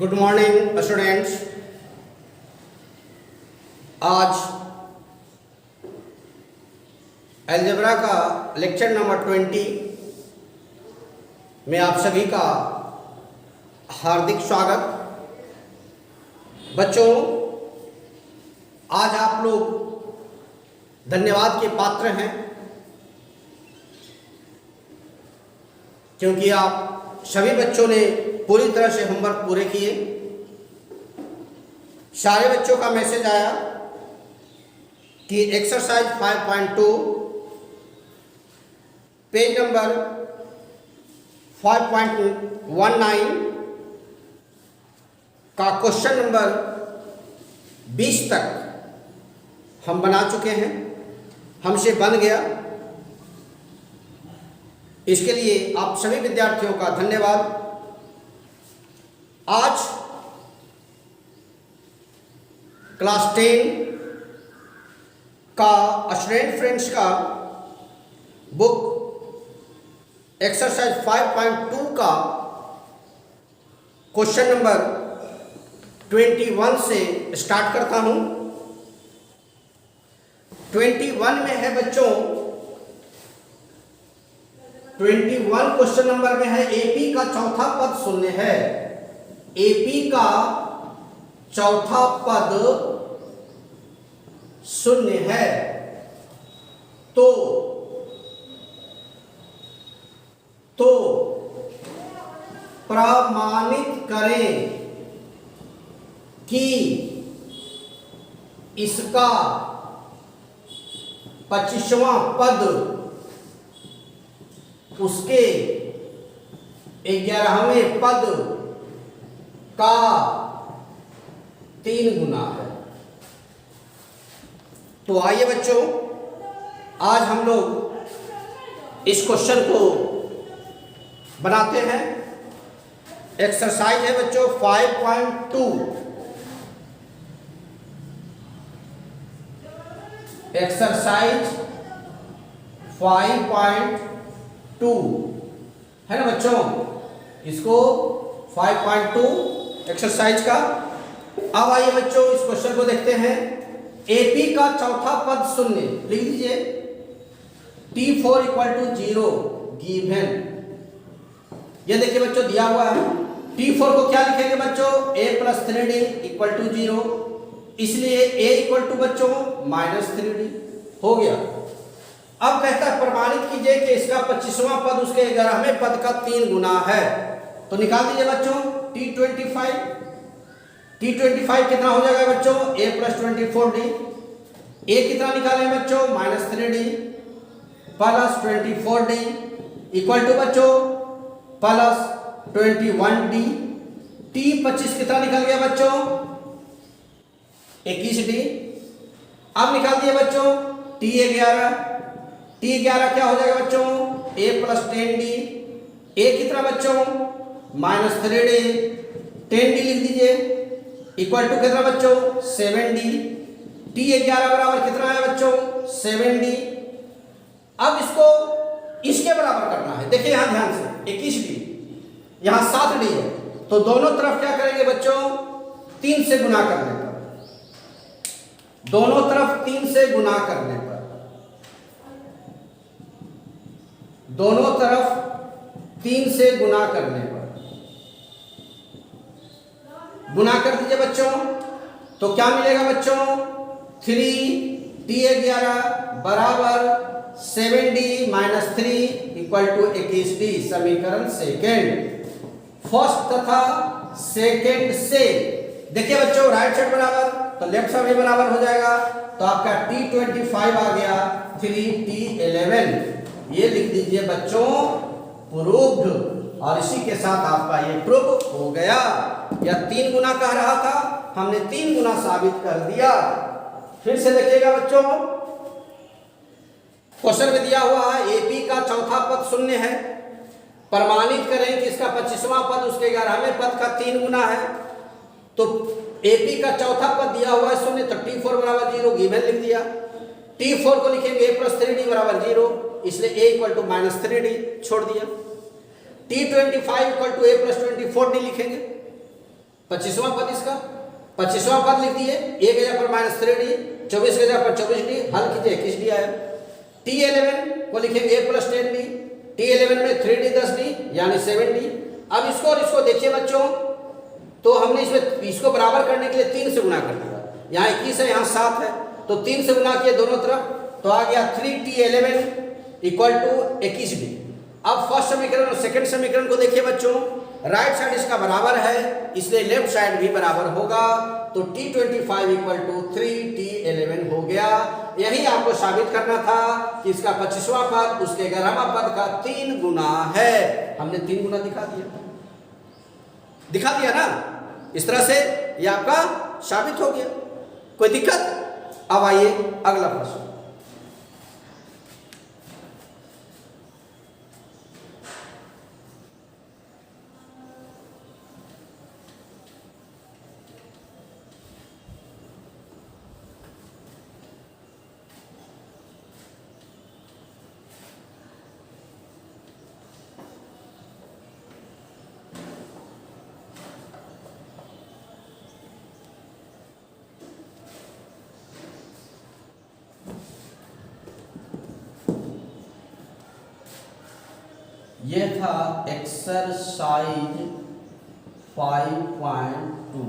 Good morning students. आज algebra का lecture number 20 में आप सभी का हार्दिक स्वागत। बच्चों, आज आप लोग धन्यवाद के पात्र हैं क्योंकि आप सभी बच्चों ने पूरी तरह से होमवर्क पूरे किए। सारे बच्चों का मैसेज आया कि एक्सरसाइज 5.2 पेज नंबर 5.19 का क्वेश्चन नंबर 20 तक हम बना चुके हैं, हमसे बन गया। इसके लिए आप सभी विद्यार्थियों का धन्यवाद। आज क्लास 10 का स्टूडेंट फ्रेंड्स का बुक एक्सरसाइज 5.2 का क्वेश्चन नंबर 21 से स्टार्ट करता हूं। 21 में है बच्चों, 21 क्वेश्चन नंबर में है एपी का चौथा पद शून्य है। एपी का चौथा पद शून्य है तो प्रमाणित करें कि इसका 25वां पद उसके 11वें पद का 3 गुना है। तो आइए बच्चों, आज हम लोग इस क्वेश्चन को बनाते हैं। एक्सरसाइज है बच्चों 5.2। एक्सरसाइज 5.2 है ना बच्चों। इसको 5.2 एक्सरसाइज का। अब आइए बच्चों इस क्वेश्चन को देखते हैं। एपी का चौथा पद शून्य लिख दीजिए। T4 = 0 given. ये देखिए बच्चों दिया हुआ है। T4 को क्या लिखेंगे बच्चों? a + 3d = 0, इसलिए a = बच्चों -3d हो गया। अब कहता है प्रमाणित कीजिए कि इसका 25वां पद उसके 11वें पद का 3 गुना है। तो निकाल दीजिए बच्चों T25 कितना हो जाएगा बच्चों? a + 24d। a कितना निकाले बच्चों? -3d + 24d = बच्चों +21d। T25 कितना निकल गया बच्चों? 21d। अब निकाल दिए बच्चों T11 क्या हो जाएगा बच्चों? a + 10d। a कितना बच्चों? -3d। 10d लिख दीजिए = कितना बच्चों? 7d। T11 बराबर कितना है बच्चों? 7d। अब इसको इसके बराबर करना है। देखिए यहां ध्यान से, 21d यहां 7d है, तो दोनों तरफ क्या करेंगे बच्चों? 3 से गुना करने पर, दोनों तरफ 3 से गुना करने पर, दोनों तरफ 3 से गुना करने पर गुना कर दीजिए बच्चों। तो क्या मिलेगा बच्चों? 3T11 बराबर 7d - 3 = 21d। समीकरण सेकेंड, फर्स्ट तथा सेकेंड से देखिए बच्चों राइट साइड बराबर तो लेफ्ट साइड भी बराबर हो जाएगा। तो आपका T25 आ गया 3T11। ये लिख दीजिए बच्चों प्रूव्ड, और इसी के साथ आपका ये प्रूव हो गया। या 3 गुना कह रहा था, हमने 3 गुना साबित कर दिया। फिर से देखिएगा बच्चों, क्वेश्चन में दिया हुआ है एपी का चौथा पद शून्य है। प्रमाणित करें कि इसका 25वां पद उसके 11वें पद का 3 गुना है। तो एपी का चौथा पद दिया हुआ है शून्य, तो T4 बराबर 0 गिवन लिख दिया। T4 को लिखेंगे a + 3d बराबर 0, इसलिए a = -3d छोड़ दिया। T25 = a + 24d लिखेंगे। 25वां पद इसका, 25वां पद लिख दिए, a की जगह पर -3d, 24 की जगह पर 24d, हल कीजिए 21d आया। T11 को लिखेंगे a + 10d, T11 में 3d 10d यानी 7d। अब इसको और इसको देखिए बच्चों, तो हमने इसको बराबर करने के लिए 3 से गुणा कर दिया, यहाँ 21 है यहाँ 7 है, तो 3 से गुणा किए दोनों तरफ, तो आ गया 3T11 = 21d। अब फर्स्ट समीकरण और सेकंड समीकरण को देखिए बच्चों, राइट साइड इसका बराबर है इसलिए लेफ्ट साइड भी बराबर होगा, तो T25 = 3T11 हो गया। यही आपको साबित करना था कि इसका 25वां पद उसके 11वां पद का 3 गुना है। हमने 3 गुना दिखा दिया ना, इस तरह से ये आपका साबित हो गया। कोई दिक्कत? अब आइए अगला प्रश्न। ये था एक्सरसाइज 5.2।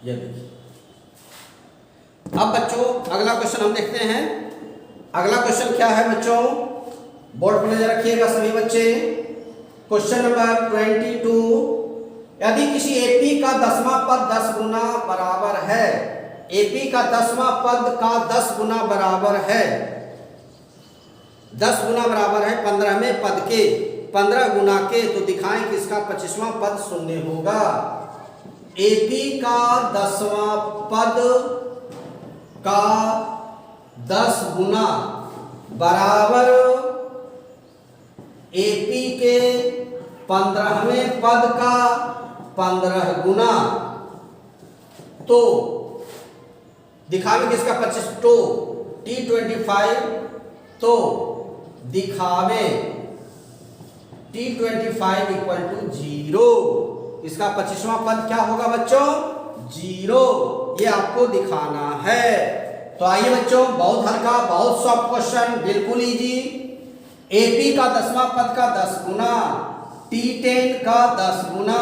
ये देखिए, अब बच्चों अगला क्वेश्चन हम देखते हैं। अगला क्वेश्चन क्या है बच्चों, बोर्ड पर नजर रखिएगा सभी बच्चे। क्वेश्चन नंबर 22, यदि किसी एपी का 10वां पद 10 गुना बराबर है, एपी का 10वां पद का 10 गुना बराबर है, 10 गुना बराबर है 15वें पद के 15 गुना के, तो दिखाएं कि इसका 25वां पद शून्य होगा। एपी का 10वां पद का 10 गुना बराबर एपी के 15वें पद का 15 गुना, तो दिखावे कि इसका 25 तो T25, तो दिखावे T25 = 0, इसका 25वां पद क्या होगा बच्चों, 0। ये आपको दिखाना है। तो आइए बच्चों, बहुत हल्का बहुत सॉफ्ट क्वेश्चन, बिल्कुल इजी। एपी का 10वां पद का 10 गुना, T10 का 10 गुना,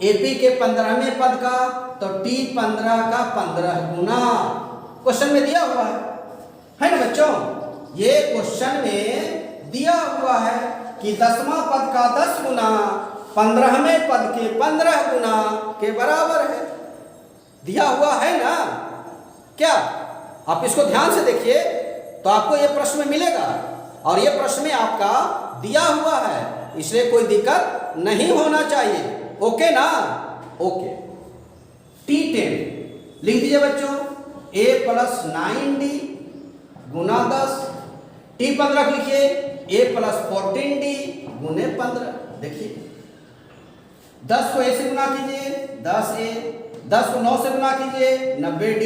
एपी के 15वें पद का, तो T15 का 15 गुना। क्वेश्चन में दिया हुआ है ना बच्चों, ये क्वेश्चन में दिया हुआ है कि 10वां पद का 10 गुना 15वें पद के 15 गुना के बराबर है, दिया हुआ है ना। क्या आप इसको ध्यान से देखिए तो आपको ये प्रश्न में मिलेगा, और ये प्रश्न में आपका दिया हुआ है, इसलिए कोई दिक्कत नहीं होना चाहिए। ओके ना, ओके। T10 लिख दीजिए बच्चों, a + 9d गुना 10, T15 लिखिए a + 14d गुने 15। देखिए 10 को a से गुना कीजिए 10a, 10 को 9 से गुना कीजिए 90d,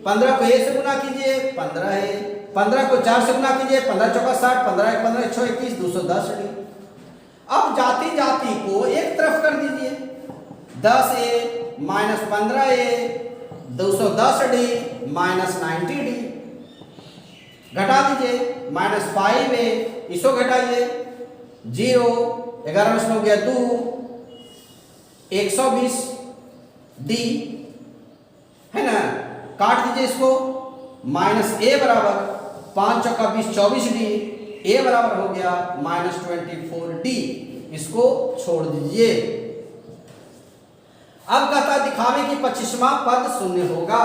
15 को a से गुना कीजिए 15a, 15 को 4 से गुना कीजिए 15 चौका 60, 15 1 15 6 21 210d। अब जाति जाति को एक तरफ कर दीजिए, 10a - 15a 210d - 90d, घटा दीजिए -5a, इसको घटाइए 0, 11 में हो गया 2, 120d है ना, काट दीजिए इसको, -a बराबर 5 चौका 20 24d, a बराबर हो गया -24d, इसको छोड़ दीजिए। अब कहता दिखावे कि 25वां पद शून्य होगा,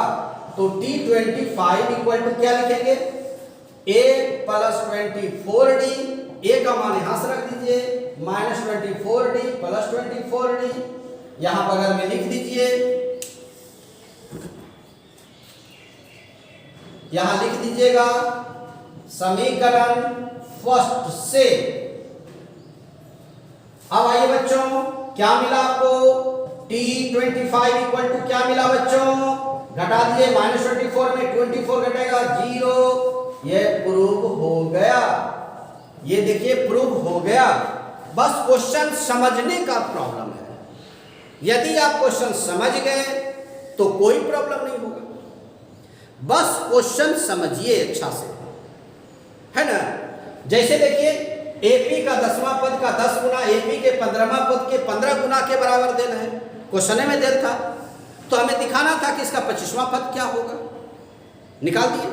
तो T25 = क्या लिखेंगे, a + 24d, a का मान यहां से रख दीजिए, -24d + 24d यहां बगल में लिख दीजिए, यहां लिख दीजिएगा समीकरण फर्स्ट से। अब आइए बच्चों, क्या मिला आपको, T25 = क्या मिला बच्चों, घटा दीजिए, -24 में 24 घटेगा 0, ये प्रूव हो गया। ये देखिए प्रूव हो गया। बस क्वेश्चन समझने का प्रॉब्लम है, यदि आप क्वेश्चन समझ गए तो कोई प्रॉब्लम नहीं होगा। बस क्वेश्चन समझिए अच्छा से, है ना। जैसे देखिए एपी का 10वां पद का 10 गुना एपी के 15वां पद के 15 गुना के बराबर देना है, क्वेश्चन में देना था। तो हमें दिखाना था कि इसका 25वां पद क्या होगा, निकाल दिए।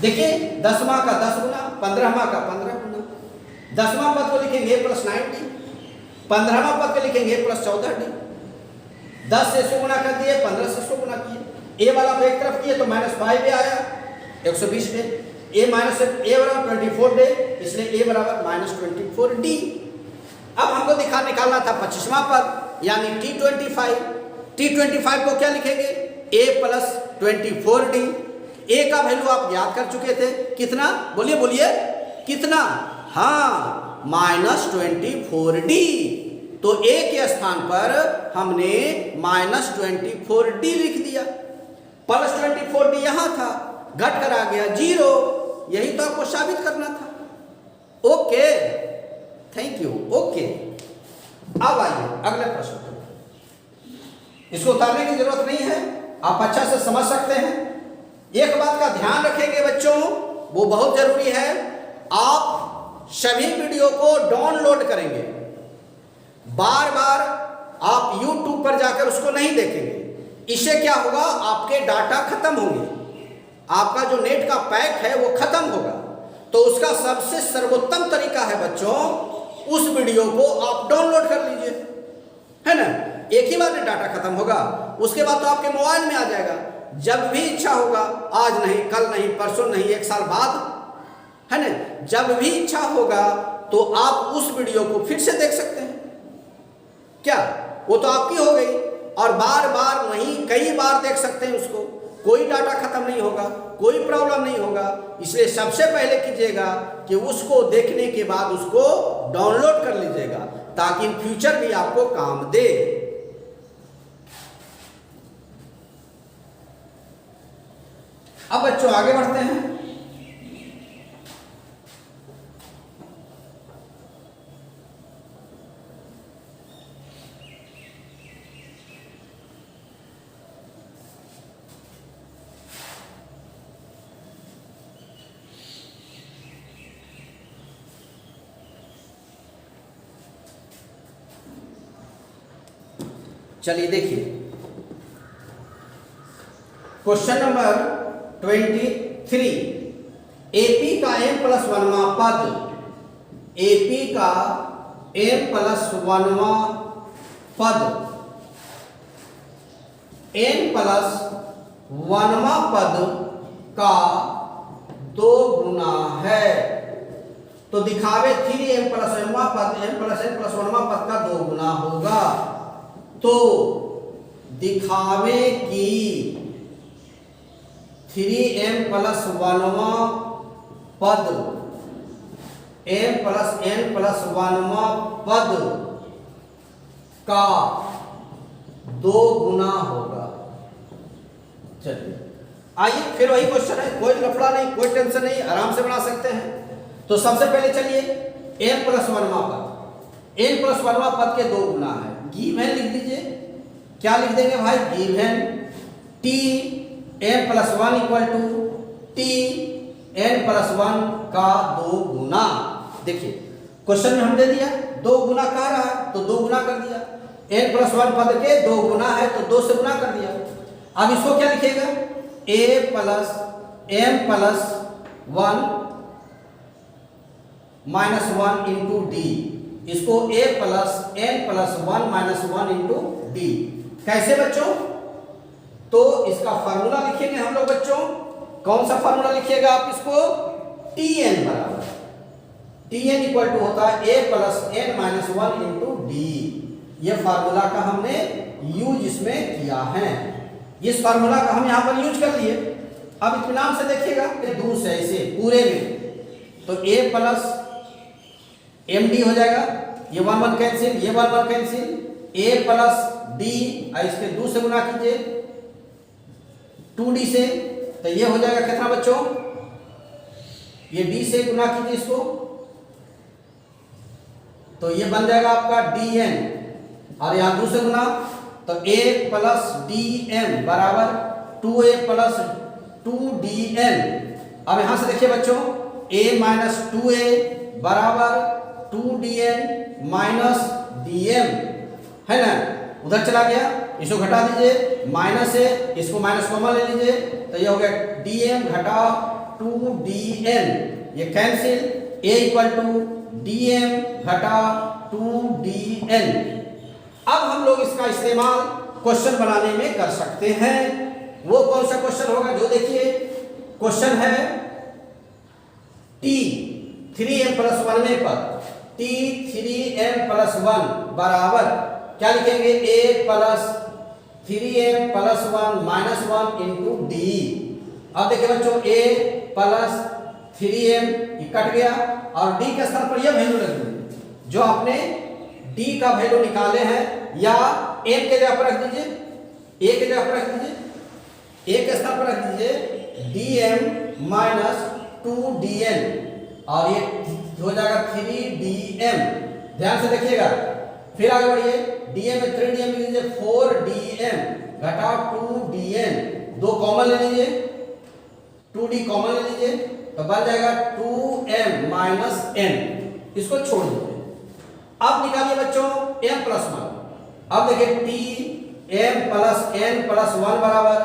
देखिए 10वां का 10 गुना, 15वां का 15 गुना। 10वां पद को लिखेंगे प्लस 9d, 15वां पद को लिखेंगे प्लस 14d। 10 से 100 गुना कर दिए, 15 से 100 गुना किए। ए वाला को एक तरफ किए तो -5 ए आया 120 डे, ए माइनस ए बराबर 24 डे, इसलिए ए बराबर -24d। अब हमको निकालना था 25वां पद यानी T25। T25 को क्या लिखेंगे, a प्लस 24d। ए का वैल्यू आप याद कर चुके थे, कितना बोलिए बोलिए कितना, हाँ -24d। तो a के स्थान पर हमने -24d लिख दिया, प्लस 24d यहां था, घट कर आ गया 0। यही तो आपको साबित करना था। Okay, thank you. ओके, अब आइए अगले प्रश्न पर। इसको उतारने की जरूरत नहीं है, आप अच्छा से समझ सकते हैं। एक बात का ध्यान रखेंगे बच्चों, वो बहुत जरूरी है, आप सभी वीडियो को डाउनलोड करेंगे। बार बार आप YouTube पर जाकर उसको नहीं देखेंगे। इससे क्या होगा, आपके डाटा खत्म होंगे, आपका जो नेट का पैक है वो खत्म होगा। तो उसका सबसे सर्वोत्तम तरीका है बच्चों, उस वीडियो को आप डाउनलोड कर लीजिए, है ना। एक ही बार में डाटा खत्म होगा, उसके बाद तो आपके मोबाइल में आ जाएगा। जब भी इच्छा होगा, आज नहीं, कल नहीं, परसों नहीं, 1 साल बाद, है ना, जब भी इच्छा होगा तो आप उस वीडियो को फिर से देख सकते हैं। क्या वो तो आपकी हो गई, और बार बार नहीं कई बार देख सकते हैं उसको, कोई डाटा खत्म नहीं होगा, कोई प्रॉब्लम नहीं होगा। इसलिए सबसे पहले कीजिएगा कि उसको देखने के बाद उसको डाउनलोड कर लीजिएगा, ताकि इन फ्यूचर भी आपको काम दे। अब बच्चों आगे बढ़ते हैं। चलिए देखिए क्वेश्चन नंबर 23। एपी का m+1वां पद, एपी का m+1वां पद n+1वां पद का 2 गुना है। तो दिखावे 3m+1वां पद m+n+1वां पद का 2 गुना होगा। तो दिखावे कि 3m+1वां पद m+n+1वां पद का 2 गुना होगा। चलिए आइए फिर वही क्वेश्चन है, कोई लफड़ा नहीं, कोई टेंशन नहीं, आराम से बना सकते हैं। तो सबसे पहले चलिए n+1वां पद, n+1वां पद के 2 गुना है, गिवन लिख दीजिए। क्या लिख देंगे भाई, given t n+1 equal to t n+1 का 2 गुना। देखिए क्वेश्चन में हम दे दिया 2 गुना कह रहा है तो 2 गुना कर दिया, n+1 पद के 2 गुना है तो 2 से गुना कर दिया। अब इसको क्या लिखेगा, a plus m+1 -1 into D. इसको a plus n+1 -1 into D. कैसे बच्चों, तो इसका फार्मूला लिखेंगे हम लोग बच्चों। कौन सा फार्मूला लिखिएगा आप इसको, Tn बराबर, Tn इक्वल टू होता है a plus n-1 into d. ये फार्मूला का हमने यूज इसमें किया है, इस फार्मूला का हम यहां पर यूज कर लिए। अब इत्मीनान से देखिएगा, दूर से ऐसे पूरे में, तो a प्लस md हो जाएगा, ये 1 1 कैंसिल, ये 1 1 कैंसिल, a प्लस डी, इसके 2 से गुना कीजिए 2d से, तो ये हो जाएगा कितना बच्चों, ये d से गुना कीजिए इसको, तो ये बन जाएगा आपका dn, और यहां 2 से गुना तो a प्लस डी एम बराबर 2a प्लस 2dn। अब यहां से देखिए बच्चों, a माइनस 2a बराबर 2dn माइनस dm है ना, उधर चला गया, इसको घटा दीजिए, माइनस है, इसको माइनस कॉमन ले लीजिए, तो ये हो गया dm घटा 2dn, ये cancel, a equal to dm घटा 2dn। अब हम लोग इसका इस्तेमाल क्वेश्चन बनाने में कर सकते हैं। वो कौन सा क्वेश्चन होगा, जो देखिए क्वेश्चन है t 3m प्लस 1 में पर t 3m प्लस 1 बराबर क्या लिखेंगे, a plus 3m plus 1 minus 1 into D. अब देखिए बच्चों, a प्लस 3m कट गया और d के स्थान पर यह वैल्यू रख दीजिए जो आपने d का वैल्यू निकाले हैं, या m के जगह पर रख दीजिए, a के जगह पर रख दीजिए, a के स्थान पर रख दीजिए dm माइनस 2dn और ये हो जाएगा 3dm। ध्यान से देखिएगा, फिर आगे बढ़िए, dm में 3dm लिख लीजिए, 4dm घटा 2dn, 2 कॉमन ले लीजिए, 2d कॉमन ले लीजिए, तो बन जाएगा 2m माइनस n, इसको छोड़ दीजिए। अब निकालिए बच्चों m प्लस 1। अब देखिए t m plus n plus 1 बराबर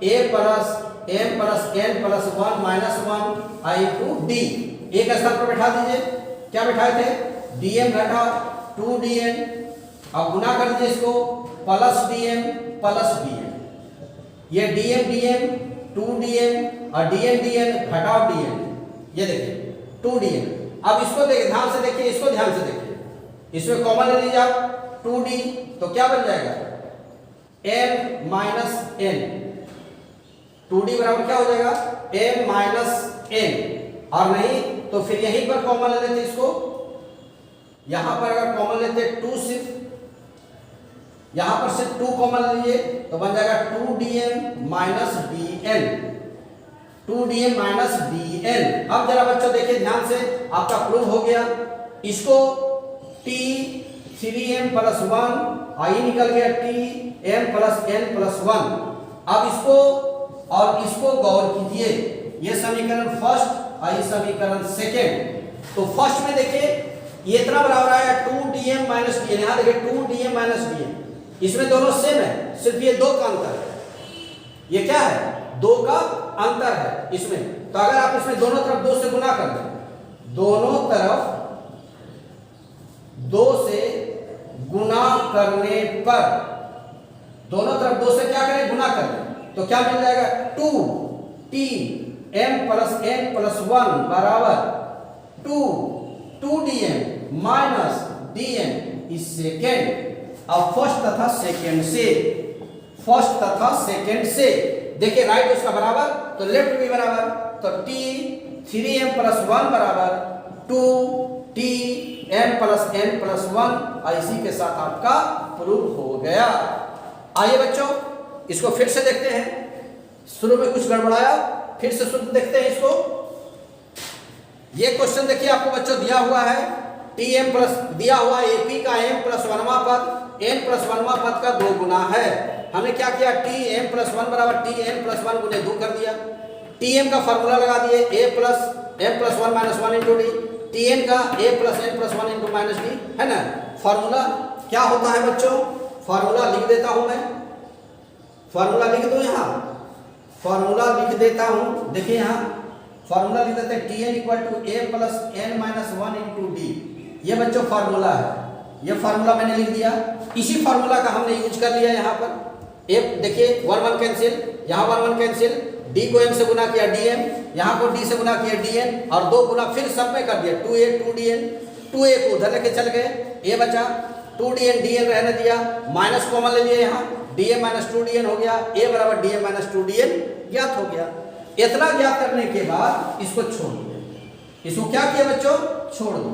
a plus m plus n plus 1 minus 1 into d. एक स्थान पर बैठा दीजिए, क्या बैठाए थे, dm घटा 2dn, अब गुना कर दीजिए इसको, प्लस dm प्लस dn, ये dm dm 2dn और dn dn घटाओ dn, ये देखिए 2dn। अब इसको देखिए, ध्यान से देखिए, इसको ध्यान से देखिए, इसमें कॉमन ले लीजिए आप 2d, तो क्या बन जाएगा m माइनस n, 2d बराबर क्या हो जाएगा m माइनस n, और नहीं तो फिर यहीं पर कॉमन ले लेते इसको, यहां पर अगर कॉमन लेते 2, सिर्फ यहां पर सिर्फ 2 कॉमन लीजिए तो बन जाएगा 2dm minus dn, 2dm minus dn। अब जरा बच्चों देखिए ध्यान से, आपका प्रूव हो गया। इसको t 3m प्लस 1 आई निकल गया tm प्लस n प्लस 1। अब इसको और इसको गौर कीजिए, ये समीकरण फर्स्ट और ये समीकरण सेकेंड। तो फर्स्ट में देखिए ये इतना बराबर आया 2dm माइनस dn, यहां देखिए 2dm माइनस dn, इसमें दोनों सेम है, सिर्फ ये 2 का अंतर है, ये क्या है 2 का अंतर है इसमें। तो अगर आप इसमें दोनों तरफ 2 से गुना कर दें, दोनों तरफ 2 से गुना करने पर, दोनों तरफ 2 से क्या करें, गुना कर दें, तो क्या मिल जाएगा 2tm प्लस n प्लस 1 बराबर 2dm माइनस dn इस सेकेंड। अब फर्स्ट तथा सेकेंड से, फर्स्ट तथा सेकेंड से देखिए, राइट उसका बराबर तो लेफ्ट भी बराबर, तो t 3m प्लस 1 बराबर 2tm प्लस n प्लस 1, और इसी के साथ आपका प्रूफ हो गया। आइए बच्चों इसको फिर से देखते हैं, शुरू में कुछ गड़बड़ाया, फिर से शुरू देखते हैं इसको। ये क्वेश्चन देखिए आपको बच्चों दिया हुआ है, tm प्लस दिया हुआ है AP का m प्लस 1वां पद n प्लस 1वां पद का 2 गुना है। हमने क्या किया, tm प्लस 1 बराबर tn प्लस 1 गुने 2 कर दिया, tm का फार्मूला लगा दिए a plus m plus 1 minus 1 into d, tn का a plus n plus 1 into minus D, है ना। फार्मूला क्या होता है बच्चों, फार्मूला लिख देता हूं मैं, फार्मूला लिख दो, यहाँ फार्मूला लिख देता हूं, देखिए यहाँ फार्मूला लिख देते हैं tn equal to a plus n minus 1 into d. ये बच्चों फार्मूला है, ये फार्मूला मैंने लिख दिया, इसी फार्मूला का हमने यूज कर लिया यहाँ पर। a देखिए 1 1 कैंसिल, यहाँ 1 1 कैंसिल, d को m से गुना किया dm, यहाँ को d से गुना किया dn, और 2 गुना फिर सब में कर दिया 2a 2dn, 2a को उधर लेके चल गए, a बचा, 2dn dn रहने दिया, माइनस कॉमन ले लिया, यहाँ dm माइनस 2dn हो गया, a बराबर dm माइनस 2dn ज्ञात हो गया। इतना ज्ञात करने के बाद इसको छोड़ दो, इसको क्या किया बच्चों, छोड़ दो।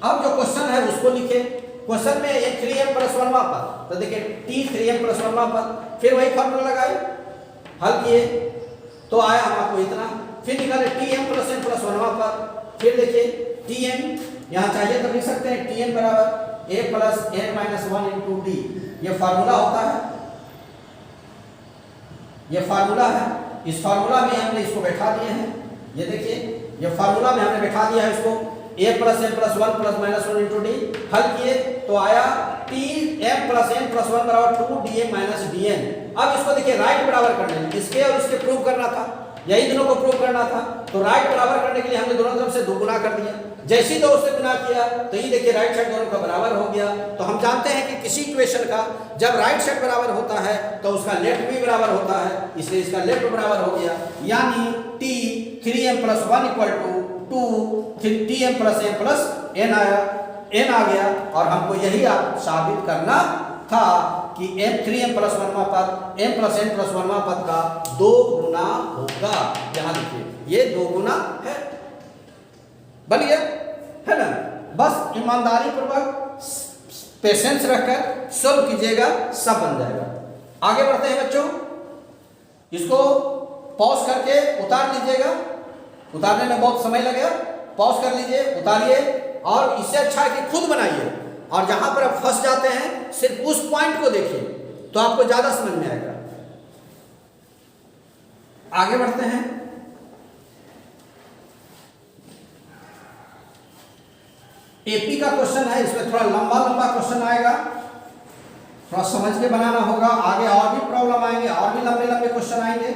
अब जो क्वेश्चन है उसको लिखे, क्वेश्चन में ये 3m प्लस 1वां पद, तो देखिए t 3m प्लस 1वां पद, फिर वही फॉर्मूला लगाए, हल किए तो आया हमको इतना, फिर निकाले tm प्लस n प्लस 1वां पद, फिर देखिए tm यहाँ चाहिए तो लिख सकते हैं tm बराबर a plus n minus 1 into d, ये फार्मूला होता है, ये फार्मूला है, इस फार्मूला में हमने इसको बैठा दिए हैं। ये देखिए, ये फार्मूला में हमने बैठा दिया है इसको, a plus m plus 1 plus minus 1 into D. हल किए तो आया t m plus n plus 1 बराबर 2 dm माइनस dn। अब इसको देखिए राइट बराबर करने, इसके और इसके प्रूव करना था, यही दोनों को प्रूव करना था। तो राइट बराबर करने के लिए हमने दोनों तरफ से 2 गुना कर दिया। जैसे ही 2 से गुना किया तो ये देखिए राइट साइड दोनों का बराबर हो गया। तो हम जानते हैं कि किसी इक्वेशन का जब राइट साइड बराबर होता है तो उसका लेफ्ट भी बराबर होता है, इसलिए इसका लेफ्ट बराबर हो गया। यानी t 3m plus 1 equal to 2 tm plus m plus n आ गया। और हमको यही साबित करना था कि m3m प्लस 1वां पद m प्लस n प्लस 1वां पद का 2 गुना होगा। यहाँ देखिए ये 2 गुना है, बन गया है ना। बस ईमानदारी पूर्वक पेशेंस रखकर सॉल्व कीजिएगा, सब बन जाएगा। आगे बढ़ते हैं बच्चों, इसको पॉज करके उतार लीजिएगा, उतारने में बहुत समय लगेगा, पॉज कर लीजिए, उतारिए। और इससे अच्छा है कि खुद बनाइए, और जहां पर आप फंस जाते हैं सिर्फ उस पॉइंट को देखिए तो आपको ज्यादा समझ में आएगा। आगे बढ़ते हैं, एपी का क्वेश्चन है, इसमें थोड़ा लंबा लंबा क्वेश्चन आएगा, थोड़ा समझ के बनाना होगा। आगे और भी प्रॉब्लम आएंगे, और भी लंबे लंबे क्वेश्चन आएंगे।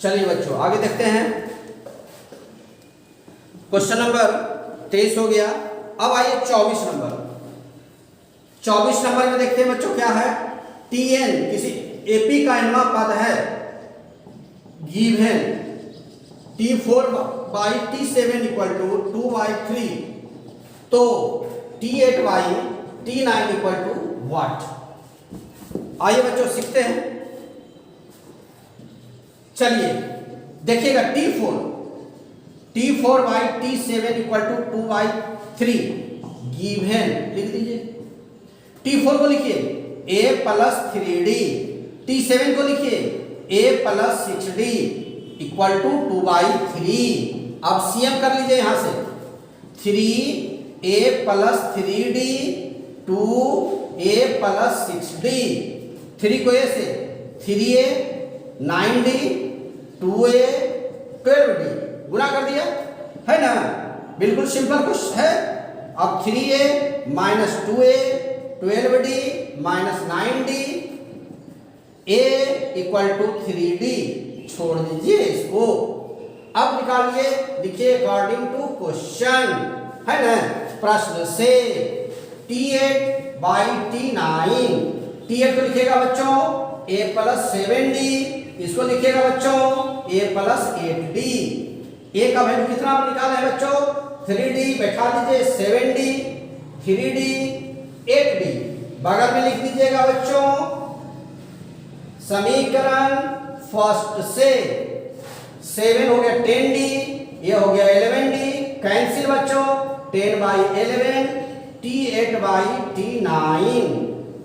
चलिए बच्चों आगे देखते हैं। क्वेश्चन नंबर 23 हो गया। अब आइए 24 नंबर। 24 नंबर में देखते हैं बच्चों क्या है। Tn किसी एपी का nवां पद है, given T4 by T7 equal to 2/3, तो T8 by T9 equal to what. आइए बच्चों सीखते हैं। चलिए देखिएगा, T4 by T7 equal to 2/3 given, लिख दीजिए। T4 को लिखिए a प्लस 3d, T7 को लिखिए a plus 6d equal to 2/3। अब CM कर लीजिए यहां से, 3a plus 3d 2a plus 6d, 3 को a से 3a 9d 2a 12d गुना कर दिया है ना, बिल्कुल सिंपल क्वेश्चन है। अब 3a minus 2a 12d minus 9d a equal to 3d, छोड़ दीजिए इसको। अब निकालिए, लिखिए अकॉर्डिंग टू क्वेश्चन, है ना, प्रश्न से। T8 बाई T9, T8 को लिखिएगा बच्चों a प्लस 7d, इसको लिखिएगा बच्चों a प्लस 8d। a का वैल्यू कितना निकाला है बच्चों, 3d, बैठा दीजिए 7d 3d 8d, बगल में लिख दीजिएगा बच्चों समीकरण फर्स्ट से। 7 हो गया 10d, ये हो गया 11d, कैंसिल बच्चों 10 by 11, T8 by T9,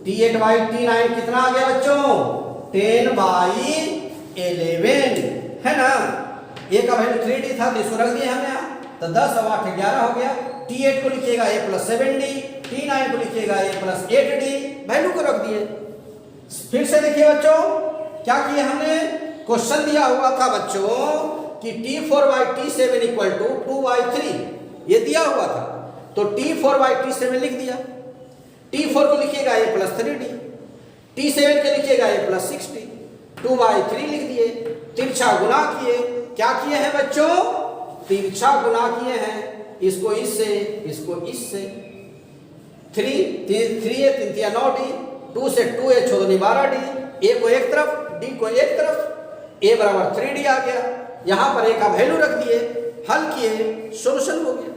T8 by T9 कितना आ गया बच्चों, 10 बाई 11, है ना। a का वैल्यू 3d था तो इसको रख दिया हमने यहाँ, तो 10 और 8 11 हो गया। T8 को लिखिएगा a प्लस 7d, T9 को लिखिएगा a प्लस 8d, वैल्यू को रख दिए। फिर से देखिए बच्चों क्या किए हमने, क्वेश्चन दिया हुआ था बच्चों कि T4 by T7 equal to 2/3, ये दिया हुआ था, तो T4 बाई T7 लिख दिया। T4 को लिखिएगा a प्लस 3d, T7 के लिखिएगा a प्लस 6d, 2/3 लिख दिए। तिरछा गुना किए, क्या किए हैं बच्चों, तिरछा गुना किए हैं, इसको इससे इसको इससे। 3 3 3 3 9d, 2 से 2a 14 12d, a को एक तरफ d को एक तरफ, a बराबर 3d आ गया। यहां पर a का वैल्यू रख दिए, हल किए, सॉल्यूशन हो गया।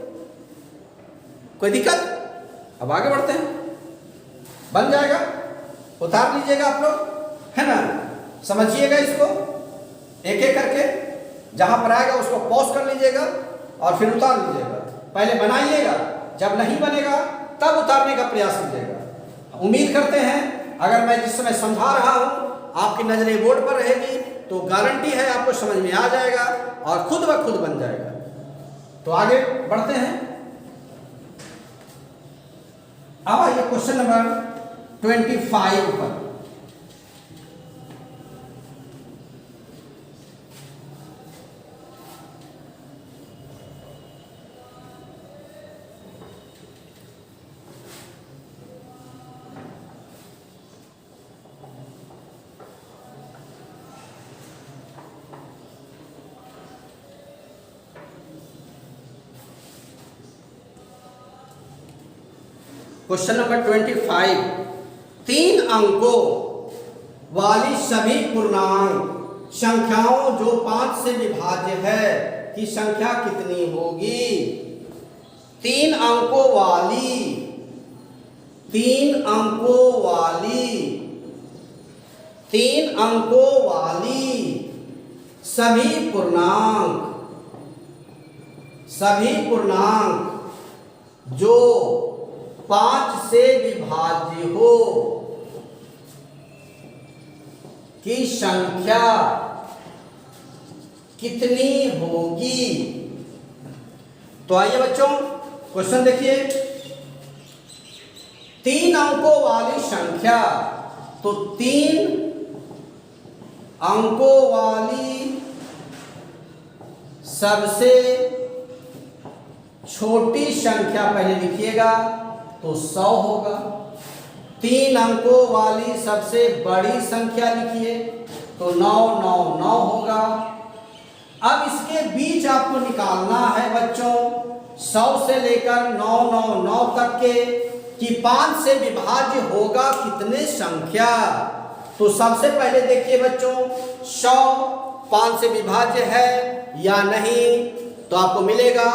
कोई दिक्कत? अब आगे बढ़ते हैं। बन जाएगा। उतार लीजिएगा आप लोग, है ना, समझिएगा इसको एक एक करके, जहां पर आएगा उसको पॉज कर लीजिएगा और फिर उतार लीजिएगा। पहले बनाइएगा, जब नहीं बनेगा तब उतारने का प्रयास कीजिएगा। उम्मीद करते हैं अगर मैं जिस समय समझा रहा हूं आपकी नजरें बोर्ड पर रहेगी तो गारंटी है आपको समझ में आ जाएगा और खुद ब खुद बन जाएगा। तो आगे बढ़ते हैं। अब आइए क्वेश्चन नंबर 25 पर। क्वेश्चन नंबर 25, 3 अंकों वाली सभी पूर्णांक संख्याओं जो 5 से विभाज्य है की संख्या कितनी होगी? 3 अंकों वाली, 3 अंकों वाली, 3 अंकों वाली सभी पूर्णांक, सभी पूर्णांक जो 5 से विभाज्य हो की संख्या कितनी होगी? तो आइए बच्चों क्वेश्चन देखिए। 3 अंकों वाली संख्या, तो 3 अंकों वाली सबसे छोटी संख्या पहले लिखिएगा तो 100 होगा। 3 अंकों वाली सबसे बड़ी संख्या लिखिए तो 999 होगा। अब इसके बीच आपको निकालना है बच्चों 100 से लेकर 999 तक के कि 5 से विभाज्य होगा कितने संख्या। तो सबसे पहले देखिए बच्चों 100 5 से विभाज्य है या नहीं, तो आपको मिलेगा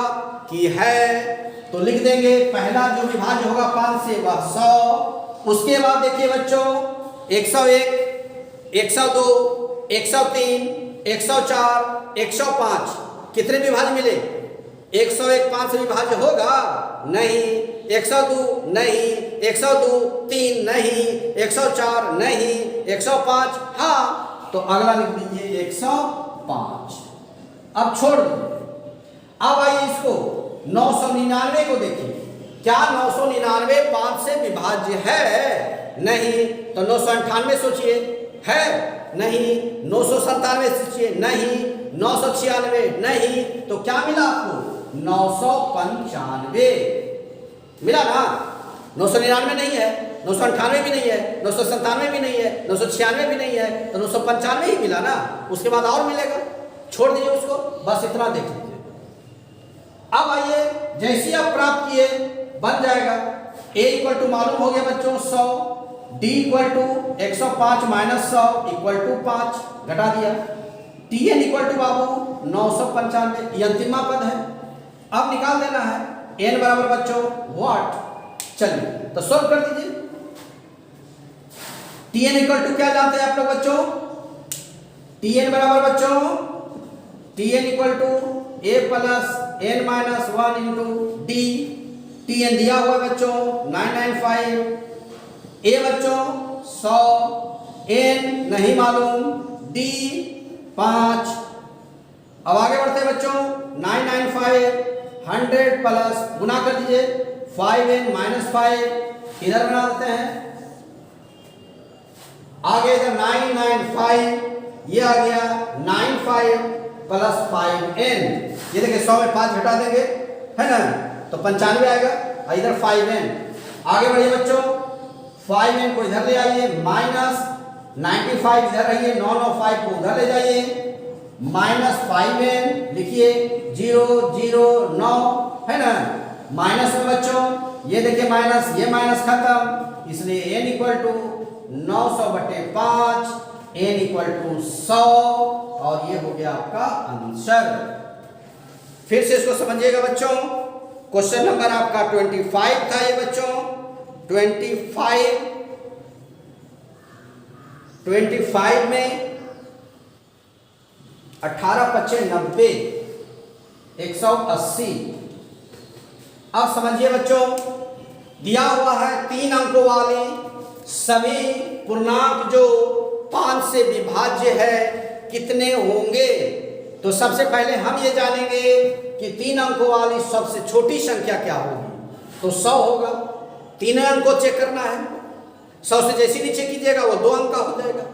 कि है, तो लिख देंगे पहला जो विभाज्य होगा 5 से वह 100। उसके बाद देखिए बच्चों 101, 102, 103, 104, 105 कितने विभाज्य मिले? 101 5 से विभाज्य होगा नहीं, 102 नहीं, 102 3 नहीं, 104 नहीं, 105 हाँ, तो अगला लिख दीजिए 105। अब छोड़ दीजिए। अब आइए इसको 999 को देखिए, क्या 999 5 से विभाज्य है? नहीं, तो 998 सोचिए, है नहीं, 997 सोचिए नहीं, 996 नहीं, तो क्या मिला आपको? 995 मिला ना। 999 नहीं है, 998 भी नहीं है, 997 भी नहीं है, 996 भी नहीं है, तो 995 ही मिला ना। उसके बाद और मिलेगा, छोड़ दीजिए उसको, बस इतना देख लीजिए। अब आइए जैसे आप प्राप्त किए बन जाएगा। a इक्वल टू मालूम हो गया बच्चों 100, d equal to 105 minus 100 equal to 5 घटा दिया, tn इक्वल टू बाबू 995 ये अंतिमा पद है। अब निकाल देना है n बराबर बच्चों व्हाट। चलिए तो सॉल्व कर दीजिए। tn इक्वल टू क्या जानते हैं आप लोग बच्चों? tn बराबर बच्चों tn equal to a plus n minus 1 into d. tn दिया हुआ है बच्चों 995, a बच्चों 100, n नहीं मालूम, d 5। अब आगे बढ़ते हैं बच्चों 995 100 प्लस गुना कर दीजिए 5n माइनस 5 इधर बना देते हैं। आगे इधर 995 ये आ गया 95 प्लस 5n। ये देखिए 100 में 5 घटा देंगे है ना, तो 95 आएगा। इधर 5n। आगे बढ़िए बच्चों 5n को इधर ले आइए, माइनस 95 इधर रहिए, 995 को उधर ले जाइए, माइनस 5n लिखिए 0 0 9 है ना। माइनस में बच्चों ये देखिए माइनस, ये माइनस खत्म, इसलिए n equal to 900/5, n equal to 100 और ये हो गया आपका आंसर। फिर से इसको समझिएगा बच्चों। क्वेश्चन नंबर आपका 25 था ये बच्चों, 25 25 में 18 पच्चे 90, 180। अब समझिए बच्चों, दिया हुआ है 3 अंकों वाले सभी पूर्णांक जो 5 से विभाज्य है कितने होंगे। तो सबसे पहले हम ये जानेंगे कि 3 अंकों वाली सबसे छोटी संख्या क्या होगी। तो 100 होगा। 3 अंक को चेक करना है, 100 से जैसे नीचे कीजिएगा वो 2 अंक का हो जाएगा।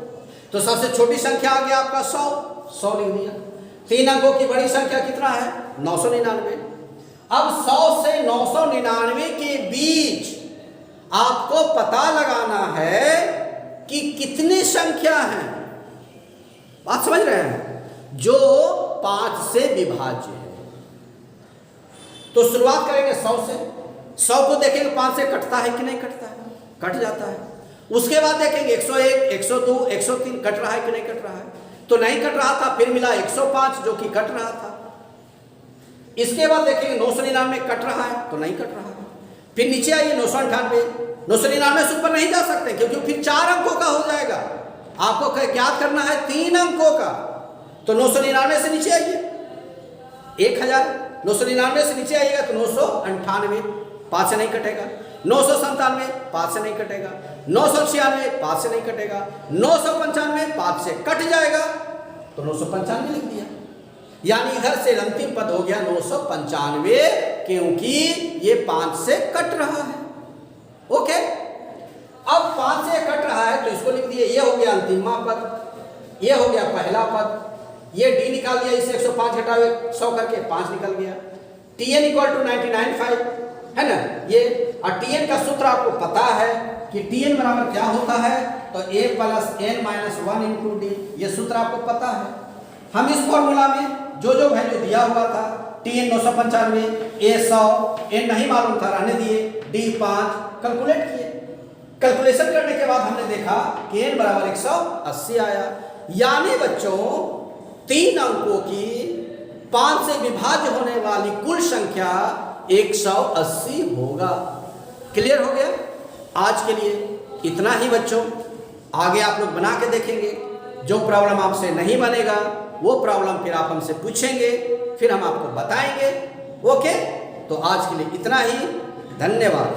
तो सबसे छोटी संख्या आ गया आपका 100 लिख दिया। 3 अंकों की बड़ी संख्या कितना है? 999। अब 100 से 999 के बीच आपको पता लगाना है कि कितनी संख्या है। बात समझ रहे हैं? जो 5 से विभाज्य है। तो शुरुआत करेंगे 100 से। 100 को देखेंगे 5 से कटता है कि नहीं कटता है? कट जाता है। उसके बाद देखेंगे 101, 102, 103 कट रहा है कि नहीं कट रहा है? तो नहीं कट रहा था, फिर मिला 105 जो कि कट रहा था। इसके बाद देखेंगे 999 कट रहा है तो नहीं कट रहा है। फिर नीचे आइए 998। 999 से ऊपर नहीं जा सकते क्योंकि फिर 4 अंकों का हो जाएगा। आपको ज्ञात करना है 3 अंकों का। तो 999 से नीचे आइए 1000। 999 से नीचे आइएगा तो 998, 5 से नहीं कटेगा। 997, 5 से नहीं कटेगा। 996, 5 से नहीं कटेगा। 995, 5 से कट जाएगा तो 995 लिख दिया। यानी इधर से अंतिम पद हो गया 995 क्योंकि ये 5 से कट रहा है। ओके, अब 5 से कट रहा है तो इसको लिख दिए। ये हो गया अंतिमा पद, ये हो गया पहला पद। ये डी निकाल दिया, इससे 105 घटावे 100 करके 5 निकल गया। Tn = 99.5 है ना ये। और Tn का सूत्र आपको पता है कि Tn बराबर क्या होता है? तो a + n - 1 × d। ये सूत्र आपको पता है। हम इस फॉर्मूला में जो वैल्यू दिया हुआ था Tn 995, a 100, n नहीं मालूम था रहने दिए, d 5 कैलकुलेट किए। कैलकुलेशन करने के बाद हमने देखा कि n = 180 आया। यानी बच्चों 3 अंकों की 5 से विभाज्य होने वाली कुल संख्या 180 होगा। क्लियर हो गया? आज के लिए इतना ही बच्चों। आगे आप लोग बना के देखेंगे। जो प्रॉब्लम आपसे नहीं बनेगा वो प्रॉब्लम फिर आप हमसे पूछेंगे, फिर हम आपको बताएंगे। ओके, तो आज के लिए इतना ही। धन्यवाद।